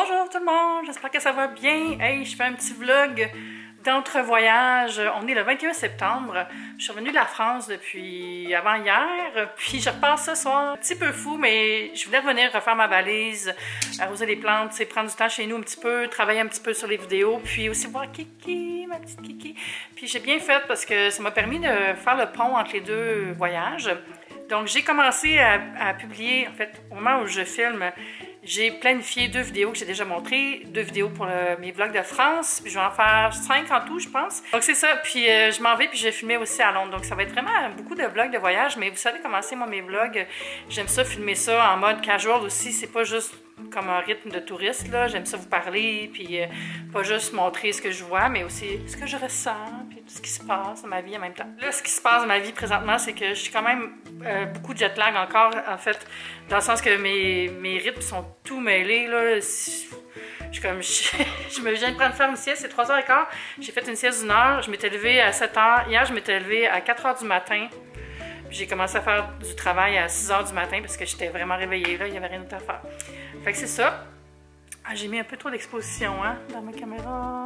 Bonjour tout le monde, j'espère que ça va bien. Hey, je fais un petit vlog d'entre-voyage. On est le 21 septembre. Je suis revenue de la France depuis avant hier, puis je repars ce soir. Un petit peu fou, mais je voulais revenir refaire ma valise, arroser les plantes, prendre du temps chez nous un petit peu, travailler un petit peu sur les vidéos, puis aussi voir Kiki, ma petite Kiki. Puis j'ai bien fait parce que ça m'a permis de faire le pont entre les deux voyages. Donc j'ai commencé à publier, en fait, au moment où je filme, j'ai planifié 2 vidéos que j'ai déjà montrées, 2 vidéos pour mes vlogs de France, puis je vais en faire 5 en tout, je pense. Donc c'est ça, puis je m'en vais, puis je vais filmer aussi à Londres. Donc ça va être vraiment beaucoup de vlogs de voyage, mais vous savez comment c'est, moi, mes vlogs, j'aime ça filmer ça en mode casual aussi, c'est pas juste comme un rythme de touriste, là. J'aime ça vous parler, puis pas juste montrer ce que je vois, mais aussi ce que je ressens, puis tout ce qui se passe dans ma vie en même temps. Là, ce qui se passe dans ma vie présentement, c'est que je suis quand même beaucoup jet lag encore, en fait, dans le sens que mes rythmes sont tout mêlés, là. Je me viens de prendre faire une sieste, c'est 3h15, j'ai fait une sieste d'1 heure, je m'étais levée à 7h, hier je m'étais levée à 4h du matin. J'ai commencé à faire du travail à 6h du matin parce que j'étais vraiment réveillée, là, il n'y avait rien d'autre à faire. Fait que c'est ça. Ah, j'ai mis un peu trop d'exposition hein, dans ma caméra.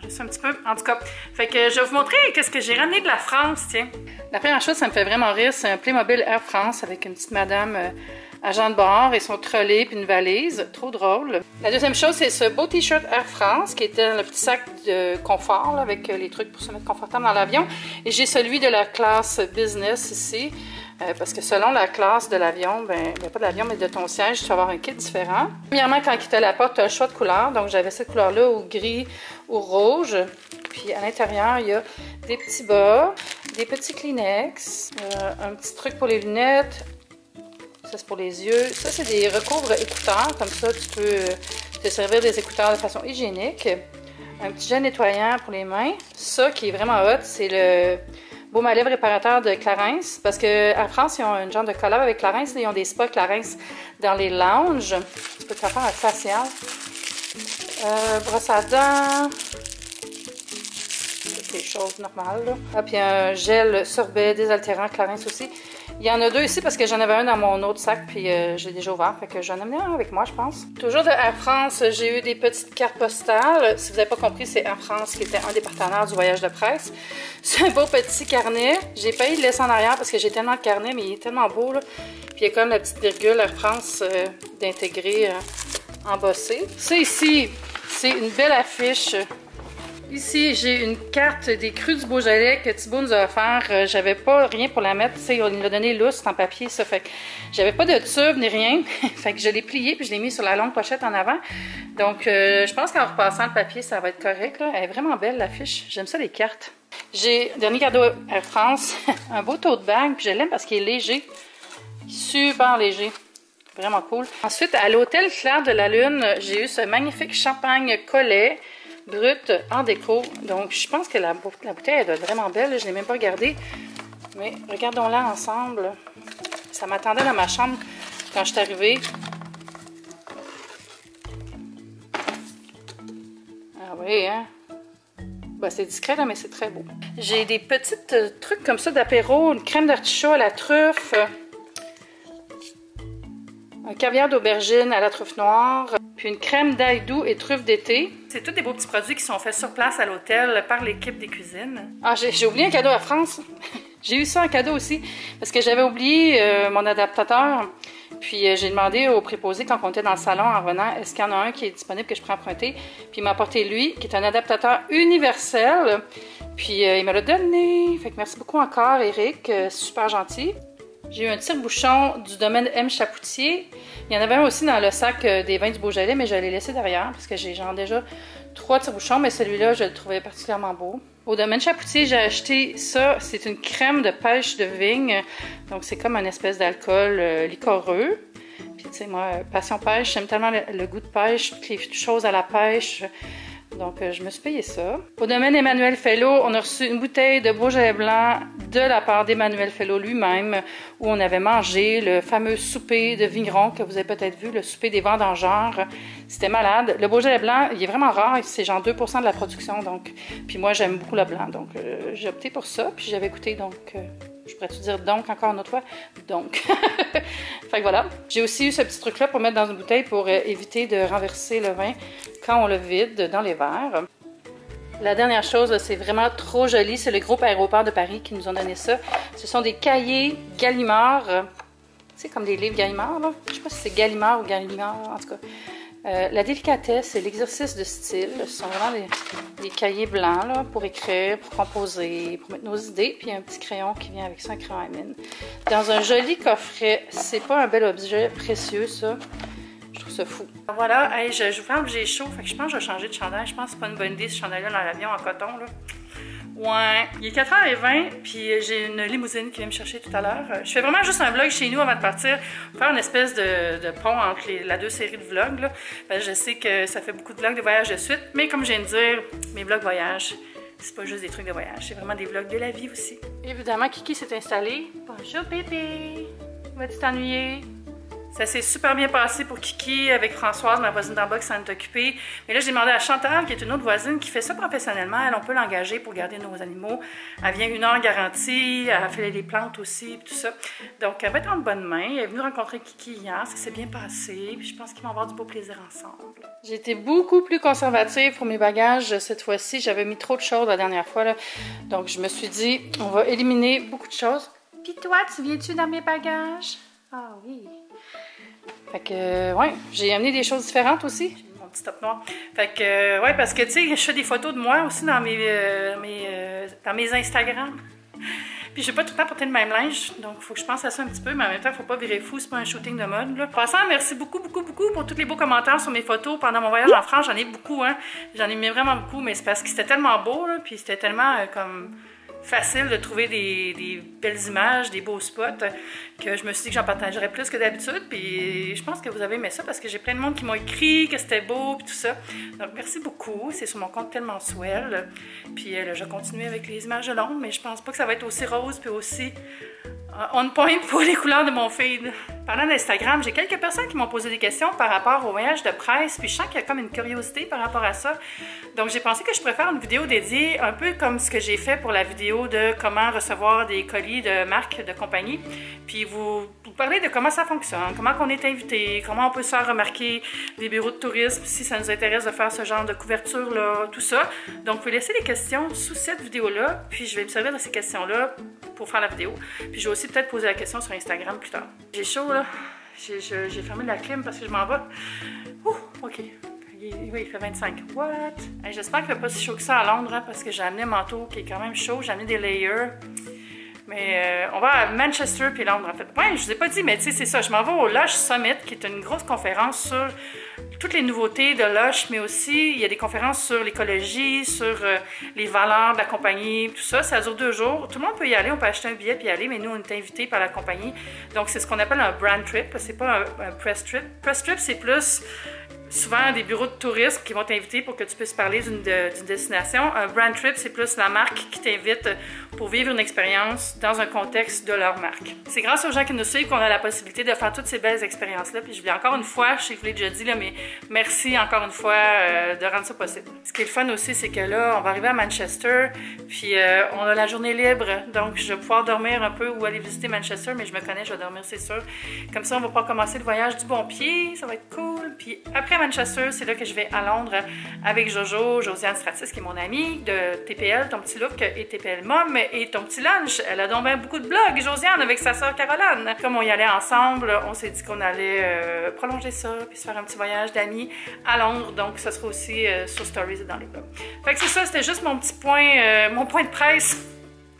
Juste un petit peu. En tout cas, fait que je vais vous montrer qu'est-ce que j'ai ramené de la France, tiens. La première chose, ça me fait vraiment rire, c'est un Playmobil Air France avec une petite madame agent de bord et son trolley puis une valise. Trop drôle. La deuxième chose, c'est ce beau t-shirt Air France qui était le petit sac de confort là, avec les trucs pour se mettre confortable dans l'avion. Et j'ai celui de la classe business ici. Parce que selon la classe de l'avion, ben pas de l'avion, mais de ton siège, tu vas avoir un kit différent. Premièrement, quand il te l'apporte, tu as un choix de couleur. Donc, j'avais cette couleur-là, ou gris, ou rouge. Puis, à l'intérieur, il y a des petits bas, des petits Kleenex, un petit truc pour les lunettes. Ça, c'est pour les yeux. Ça, c'est des recouvres écouteurs. Comme ça, tu peux te servir des écouteurs de façon hygiénique. Un petit gel nettoyant pour les mains. Ça, qui est vraiment hot, c'est le baume à lèvres réparateur de Clarins, parce qu'en France, ils ont un genre de collab avec Clarins. Ils ont des spas Clarins dans les lounges. Tu peux te faire un facial. Brosse à dents. C'est des choses normales. Là. Ah, puis un gel sorbet désaltérant Clarins aussi. Il y en a 2 ici parce que j'en avais un dans mon autre sac, puis je l'ai déjà ouvert. Fait que j'en ai amené un avec moi, je pense. Toujours de Air France, j'ai eu des petites cartes postales. Si vous n'avez pas compris, c'est Air France qui était un des partenaires du voyage de presse. C'est un beau petit carnet. J'ai failli le laisser en arrière parce que j'ai tellement de carnets, mais il est tellement beau, là. Puis il y a comme la petite virgule Air France d'intégrer embossée. Ça ici, c'est une belle affiche. Ici, j'ai une carte des Crus du Beaujolais que Thibaut nous a offert. J'avais pas rien pour la mettre. Tu sais, on nous l'a donné lousse, c'est en papier, ça. Fait que j'avais pas de tube ni rien. Fait que je l'ai plié puis je l'ai mis sur la longue pochette en avant. Donc, je pense qu'en repassant le papier, ça va être correct, là. Elle est vraiment belle, l'affiche. J'aime ça, les cartes. J'ai, dernier cadeau Air France, un beau tote bag. Puis je l'aime parce qu'il est léger. Super léger. Vraiment cool. Ensuite, à l'hôtel Clair de la Lune, j'ai eu ce magnifique champagne collet brut en déco. Donc, je pense que la bouteille, elle doit être vraiment belle. Je ne l'ai même pas regardée. Mais regardons-la ensemble. Ça m'attendait dans ma chambre quand je suis arrivée. Ah oui, hein? Ben, c'est discret, là, mais c'est très beau. J'ai des petits trucs comme ça d'apéro. Une crème d'artichaut à la truffe. Un caviar d'aubergine à la truffe noire, puis une crème d'ail doux et truffe d'été. C'est tous des beaux petits produits qui sont faits sur place à l'hôtel par l'équipe des cuisines. Ah, j'ai oublié un cadeau à France. J'ai eu ça en cadeau aussi, parce que j'avais oublié mon adaptateur. Puis j'ai demandé au préposé quand on était dans le salon en revenant, est-ce qu'il y en a un qui est disponible que je peux emprunter? Puis il m'a apporté lui, qui est un adaptateur universel. Puis il me l'a donné. Fait que merci beaucoup encore, Eric. Super gentil. J'ai eu un tire-bouchon du domaine M. Chapoutier. Il y en avait un aussi dans le sac des vins du Beaujolais, mais je l'ai laissé derrière parce que j'ai genre déjà 3 tire-bouchons, mais celui-là, je le trouvais particulièrement beau. Au domaine Chapoutier, j'ai acheté ça. C'est une crème de pêche de vigne. Donc, c'est comme une espèce d'alcool liquoreux. Puis, tu sais, moi, passion pêche, j'aime tellement le goût de pêche, toutes les choses à la pêche. Donc, je me suis payé ça. Au domaine Emmanuel Fellow, on a reçu une bouteille de Beaujolais blanc de la part d'Emmanuel Fellow lui-même, où on avait mangé le fameux souper de vigneron que vous avez peut-être vu, le souper des vendangeurs. C'était malade. Le Beaujolais blanc, il est vraiment rare, c'est genre 2% de la production. Donc, puis moi, j'aime beaucoup le blanc, donc j'ai opté pour ça. Puis j'avais goûté, donc Je pourrais te dire donc encore une autre fois. Donc. Fait que voilà. J'ai aussi eu ce petit truc-là pour mettre dans une bouteille pour éviter de renverser le vin quand on le vide dans les verres. La dernière chose, c'est vraiment trop joli. C'est le groupe Aéroport de Paris qui nous ont donné ça. Ce sont des cahiers Gallimard. C'est comme des livres Gallimard, là. Je sais pas si c'est Gallimard ou Gallimard, en tout cas. La délicatesse et l'exercice de style, ce sont vraiment des cahiers blancs là, pour écrire, pour composer, pour mettre nos idées. Puis il y a un petit crayon qui vient avec ça, un crayon à mine. Dans un joli coffret. C'est pas un bel objet précieux, ça. Je trouve ça fou. Voilà, hey, je vous parle, j'ai chaud, fait que je pense que je vais changer de chandail. Je pense que c'est pas une bonne idée ce chandail-là dans l'avion en coton, là. Ouais, il est 4h20, puis j'ai une limousine qui vient me chercher tout à l'heure. Je fais vraiment juste un vlog chez nous avant de partir, pour faire une espèce de pont entre la deux séries de vlogs, là. Ben, je sais que ça fait beaucoup de vlogs de voyage de suite, mais comme je viens de dire, mes vlogs voyage, c'est pas juste des trucs de voyage, c'est vraiment des vlogs de la vie aussi. Évidemment, Kiki s'est installée. Bonjour bébé, vas-tu t'ennuyer? Ça s'est super bien passé pour Kiki avec Françoise, ma voisine d'en bas qui s'en est occupée. Mais là, j'ai demandé à Chantal, qui est une autre voisine, qui fait ça professionnellement. Elle, on peut l'engager pour garder nos animaux. Elle vient 1 heure garantie, elle fait les plantes aussi, tout ça. Donc, elle va être en bonne main. Elle est venue rencontrer Kiki hier, ça s'est bien passé. Puis je pense qu'ils vont avoir du beau plaisir ensemble. J'ai été beaucoup plus conservative pour mes bagages cette fois-ci. J'avais mis trop de choses la dernière fois, là. Donc, je me suis dit, on va éliminer beaucoup de choses. Puis toi, tu viens-tu dans mes bagages? Ah oui. Fait que, ouais, j'ai amené des choses différentes aussi. J'ai mis mon petit top noir. Fait que, ouais, parce que, tu sais, je fais des photos de moi aussi dans mes Instagram. Puis, j'ai pas tout le temps porté le même linge, donc il faut que je pense à ça un petit peu, mais en même temps, il faut pas virer fou, c'est pas un shooting de mode, là. En passant, merci beaucoup pour tous les beaux commentaires sur mes photos pendant mon voyage en France. J'en ai beaucoup, hein. J'en ai mis vraiment beaucoup, mais c'est parce que c'était tellement beau, là, puis c'était tellement, comme... facile de trouver des belles images, des beaux spots, que je me suis dit que j'en partagerais plus que d'habitude. Puis je pense que vous avez aimé ça parce que j'ai plein de monde qui m'ont écrit que c'était beau puis tout ça. Donc merci beaucoup. C'est sur mon compte Tellement Swell. Puis là, je vais continuer avec les images de Londres, mais je pense pas que ça va être aussi rose puis aussi on point pour les couleurs de mon feed. Parlant d'Instagram, j'ai quelques personnes qui m'ont posé des questions par rapport au voyage de presse, puis je sens qu'il y a comme une curiosité par rapport à ça. Donc j'ai pensé que je pourrais faire une vidéo dédiée, un peu comme ce que j'ai fait pour la vidéo de comment recevoir des colis de marques de compagnie, puis vous parler de comment ça fonctionne, comment on est invité, comment on peut se faire remarquer des bureaux de tourisme, si ça nous intéresse de faire ce genre de couverture-là, tout ça. Donc vous pouvez laisser les questions sous cette vidéo-là, puis je vais me servir de ces questions-là pour faire la vidéo. Puis je vais aussi peut-être poser la question sur Instagram plus tard. J'ai chaud là, j'ai fermé la clim parce que je m'en vais. Ouh, ok. Oui, il fait 25. What? Hey, j'espère qu'il ne fait pas si chaud que ça à Londres, hein, parce que j'ai amené un manteau qui est quand même chaud, j'ai amené des layers. Mais on va à Manchester puis Londres en fait. Ouais, je vous ai pas dit, mais tu sais, c'est ça. Je m'en vais au Lush Summit, qui est une grosse conférence sur toutes les nouveautés de Lush, mais aussi il y a des conférences sur l'écologie, sur les valeurs de la compagnie, tout ça. Ça dure 2 jours. Tout le monde peut y aller, on peut acheter un billet puis y aller, mais nous on est invités par la compagnie. Donc c'est ce qu'on appelle un brand trip. C'est pas un press trip. Press trip, c'est plus souvent des bureaux de tourisme qui vont t'inviter pour que tu puisses parler d'une destination. Un brand trip, c'est plus la marque qui t'invite pour vivre une expérience dans un contexte de leur marque. C'est grâce aux gens qui nous suivent qu'on a la possibilité de faire toutes ces belles expériences-là. Puis je voulais encore une fois, je sais que je l'ai déjà dit, là, mais merci encore une fois de rendre ça possible. Ce qui est le fun aussi, c'est que là, on va arriver à Manchester, puis on a la journée libre, donc je vais pouvoir dormir un peu ou aller visiter Manchester, mais je me connais, je vais dormir, c'est sûr. Comme ça, on va pouvoir commencer le voyage du bon pied, ça va être cool. Puis après Manchester, c'est là que je vais à Londres avec Jojo, Josiane Stratis, qui est mon amie, de TPL, Ton Petit Look, et TPL Mom, et Ton Petit Lunch. Elle a donc bien beaucoup de blogs, Josiane, avec sa sœur Caroline. Comme on y allait ensemble, on s'est dit qu'on allait prolonger ça, puis se faire un petit voyage d'amis à Londres. Donc, ça sera aussi sur Stories et dans les blogs. Fait que c'est ça, c'était juste mon petit point, mon point de presse.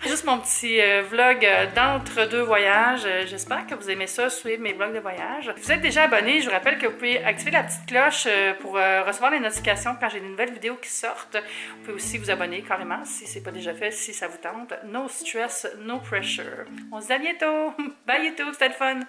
Juste mon petit vlog d'entre-deux voyages. J'espère que vous aimez ça, suivre mes vlogs de voyage. Si vous êtes déjà abonné, je vous rappelle que vous pouvez activer la petite cloche pour recevoir les notifications quand j'ai des nouvelles vidéos qui sortent. Vous pouvez aussi vous abonner carrément si c'est pas déjà fait, si ça vous tente. No stress, no pressure. On se dit à bientôt. Bye YouTube, c'était le fun!